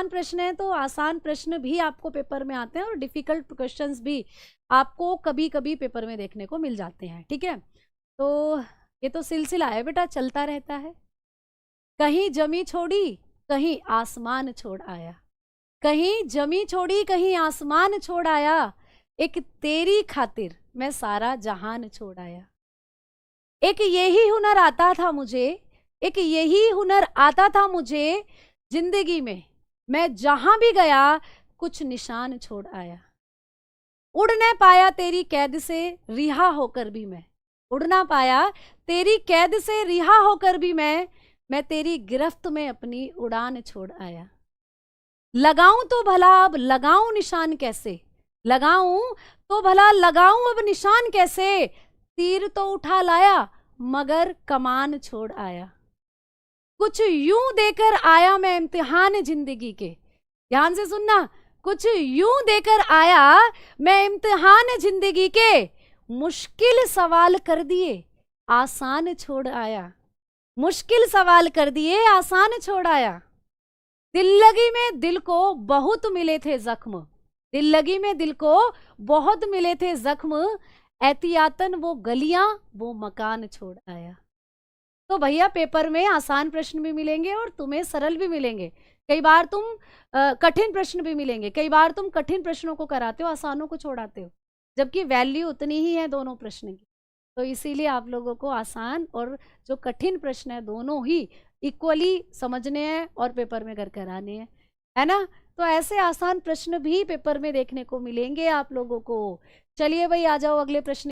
आसान प्रश्न है तो आसान प्रश्न भी आपको पेपर में आते हैं और डिफिकल्ट क्वेश्चंस भी आपको कभी कभी पेपर में देखने को मिल जाते हैं। ठीक है, तो ये तो सिलसिला है बेटा, चलता रहता है। कहीं जमी छोड़ी कहीं आसमान छोड़ आया, कहीं जमी छोड़ी कहीं आसमान छोड़ आया, एक तेरी खातिर मैं सारा जहान छोड़ आया। एक यही हुनर आता था मुझे, एक यही हुनर आता था मुझे, जिंदगी में मैं जहां भी गया कुछ निशान छोड़ आया। उड़ न पाया तेरी कैद से रिहा होकर भी मैं, उड़ ना पाया तेरी कैद से रिहा होकर भी मैं तेरी गिरफ्त में अपनी उड़ान छोड़ आया। लगाऊं तो भला अब लगाऊं निशान कैसे, लगाऊं तो भला लगाऊं अब निशान कैसे, तीर तो उठा लाया मगर कमान छोड़ आया। कुछ यूं देकर आया मैं इम्तिहान जिंदगी के, ध्यान से सुनना, कुछ यूं देकर आया मैं इम्तिहान जिंदगी के, मुश्किल सवाल कर दिए आसान छोड़ आया, मुश्किल सवाल कर दिए आसान छोड़ आया। दिल लगी में दिल को बहुत मिले थे जख्म, दिल लगी में दिल को बहुत मिले थे जख्म, एहतियातन वो गलियां वो मकान छोड़ आया। तो भैया पेपर में आसान प्रश्न भी मिलेंगे और तुम्हें सरल भी मिलेंगे, कई बार तुम कठिन प्रश्न भी मिलेंगे, कई बार तुम कठिन प्रश्नों को कराते हो आसानों को छोड़ाते हो, जबकि वैल्यू उतनी ही है दोनों प्रश्न की। तो इसीलिए आप लोगों को आसान और जो कठिन प्रश्न है दोनों ही इक्वली समझने हैं और पेपर में घर कराने हैं, है ना। तो ऐसे आसान प्रश्न भी पेपर में देखने को मिलेंगे आप लोगों को। चलिए भाई आ जाओ अगले प्रश्न।